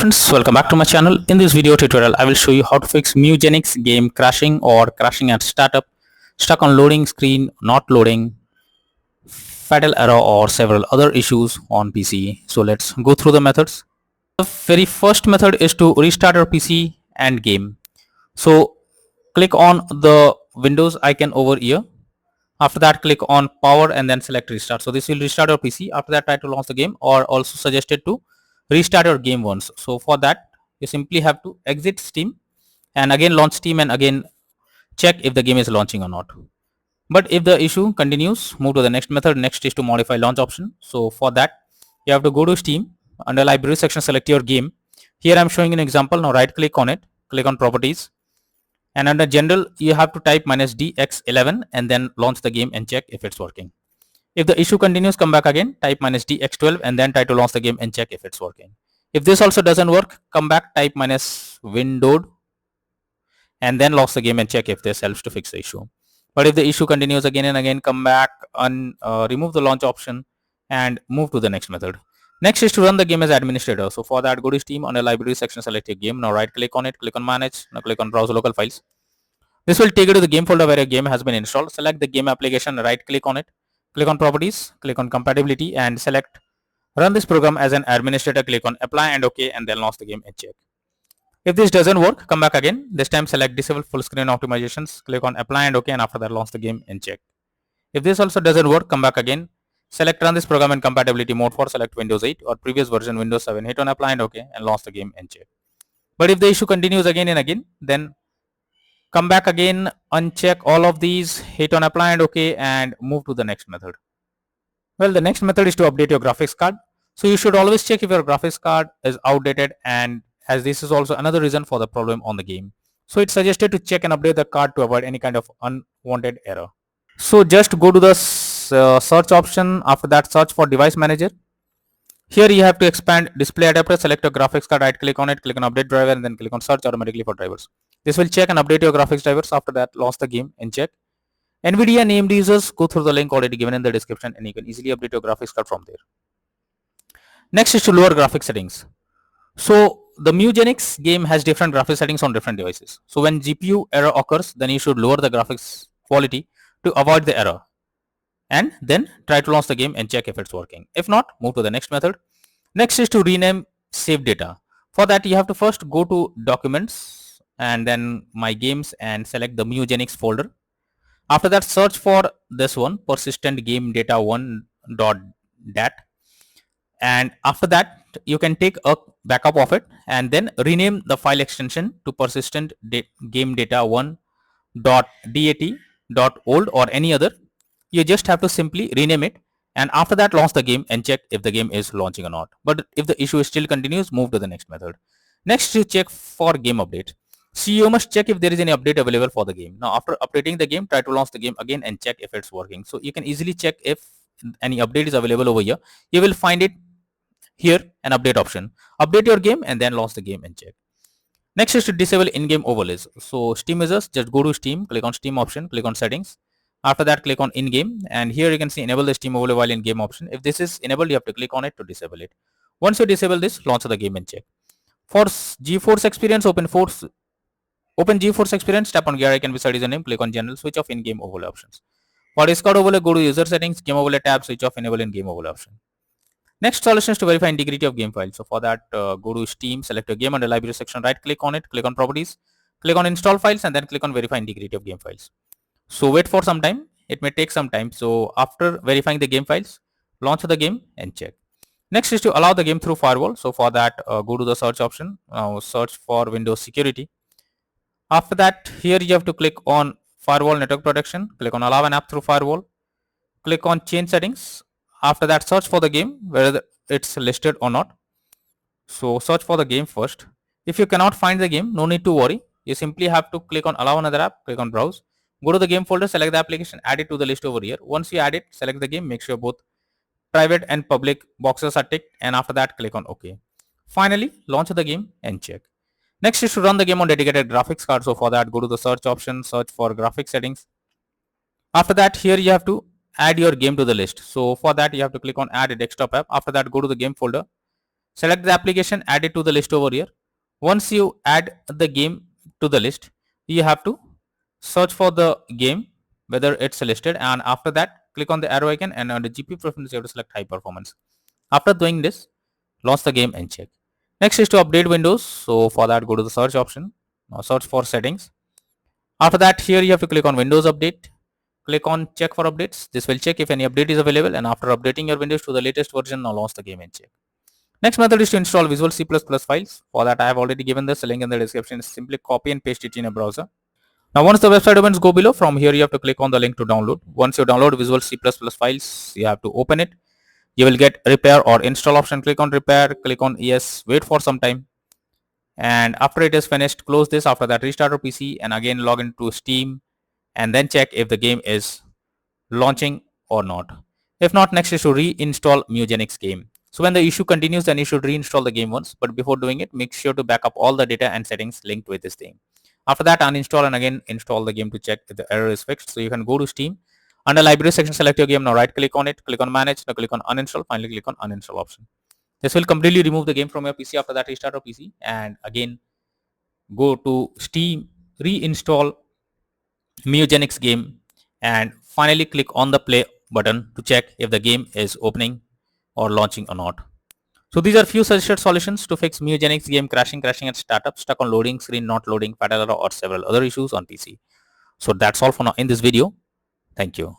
Friends, welcome back to my channel. In this video tutorial, I will show you how to fix Mewgenics game crashing or crashing at startup, stuck on loading screen, not loading, fatal error or several other issues on PC. So let's go through the methods. The very first method is to restart your PC and game. So click on the Windows icon over here. After that, click on power and then select restart. So this will restart your PC. After that, try to launch the game, or also suggested to restart your game once. So for that, you simply have to exit Steam and again launch Steam and again check if the game is launching or not. But if the issue continues, move to the next method. Next is to modify launch option. So for that, you have to go to Steam. Under library section, select your game. Here I'm showing an example. Now right click on it, click on properties, and under general you have to type -dx11 and then launch the game and check if it's working. If the issue continues, come back again, type -dx12 and then try to launch the game and check if it's working. If this also doesn't work, come back, type -windowed and then launch the game and check if this helps to fix the issue. But if the issue continues again and again, come back and remove the launch option and move to the next method. Next is to run the game as administrator. So for that, go to Steam, on the library section, select your game. Now right click on it, click on manage, now click on browse local files. This will take you to the game folder where your game has been installed. Select the game application, right click on it, click on properties, click on compatibility and select run this program as an administrator. Click on apply and OK and then launch the game and check. If this doesn't work, come back again. This time select disable full screen optimizations, click on apply and OK and after that launch the game and check. If this also doesn't work, come back again. Select run this program in compatibility mode for select Windows 8 or previous version Windows 7. Hit on apply and OK and launch the game and check. But if the issue continues again and again, then come back again, uncheck all of these, hit on apply and OK and move to the next method. Well, the next method is to update your graphics card. So you should always check if your graphics card is outdated, and as this is also another reason for the problem on the game. So it's suggested to check and update the card to avoid any kind of unwanted error. So just go to the search option. After that, search for device manager. Here you have to expand display adapter, select your graphics card, right click on it, click on update driver and then click on search automatically for drivers. This will check and update your graphics drivers. After that, launch the game and check. NVIDIA named users, go through the link already given in the description and you can easily update your graphics card from there. Next is to lower graphics settings. So the Mewgenics game has different graphics settings on different devices. So when GPU error occurs, then you should lower the graphics quality to avoid the error. And then try to launch the game and check if it's working. If not, move to the next method. Next is to rename saved data. For that, you have to first go to documents and then my games and select the Mewgenics folder. After that, search for this one, persistent game data 1.dat. And after that, you can take a backup of it and then rename the file extension to persistent game data 1.dat.old or any other. You just have to simply rename it and after that launch the game and check if the game is launching or not. But if the issue still continues, move to the next method. Next is check for game update. So you must check if there is any update available for the game. Now after updating the game, try to launch the game again and check if it's working. So you can easily check if any update is available over here. You will find it here, an update option. Update your game and then launch the game and check. Next is to disable in-game overlays. So Steam users, just go to Steam, click on Steam option, click on settings. After that, click on in-game and here you can see enable the Steam overlay while in-game option. If this is enabled, you have to click on it to disable it. Once you disable this, launch the game and check. For GeForce Experience, open GeForce Experience, tap on gear icon beside user name, click on general, switch off in-game overlay options. For Discord overlay, go to user settings, game overlay tab, switch off enable in-game overlay option. Next solution is to verify integrity of game file. So for that, go to Steam, select your game under library section, right click on it, click on properties, click on install files and then click on verify integrity of game files. So wait for some time, it may take some time. So after verifying the game files, launch the game and check. Next is to allow the game through firewall. So for that, go to the search option, search for Windows security. After that, here you have to click on firewall network protection, click on allow an app through firewall, click on change settings. After that, search for the game, whether it's listed or not. So search for the game first. If you cannot find the game, no need to worry. You simply have to click on allow another app, click on browse. Go to the game folder, select the application, add it to the list over here. Once you add it, select the game, make sure both private and public boxes are ticked and after that click on OK. Finally, launch the game and check. Next is to run the game on dedicated graphics card. So for that, go to the search option, search for graphics settings. After that, here you have to add your game to the list. So for that, you have to click on add a desktop app. After that, go to the game folder, Select the application, add it to the list over here. Once you add the game to the list, you have to search for the game whether it's listed, and after that click on the arrow icon, and under GPU preference you have to select high performance. After doing this, launch the game and check. Next is to update Windows. So for that, go to the search option. Now search for settings. After that, here you have to click on Windows Update. Click on check for updates. This will check if any update is available, and after updating your Windows to the latest version, now launch the game and check. Next method is to install Visual C++ files. For that, I have already given this link in the description. Simply copy and paste it in a browser. Now once the website opens, go below. From here you have to click on the link to download. Once you download Visual C++ files, you have to open it. You will get repair or install option. Click on repair, click on yes, wait for some time, and after it is finished, close this. After that, restart your PC and again log into Steam, and then check if the game is launching or not. If not, next is to reinstall Mewgenics game. So when the issue continues, then you should reinstall the game once, but before doing it, make sure to back up all the data and settings linked with this thing. After that, uninstall and again install the game to check if the error is fixed. So you can go to Steam. Under library section, select your game. Now right click on it, click on manage, now click on uninstall, finally click on uninstall option. This will completely remove the game from your PC. After that, restart your PC and again go to Steam, reinstall Mewgenics game, and finally click on the play button to check if the game is opening or launching or not. So these are few suggested solutions to fix Mewgenics game crashing at startup, stuck on loading screen, not loading, fatal error, or several other issues on PC. So that's all for now in this video. Thank you.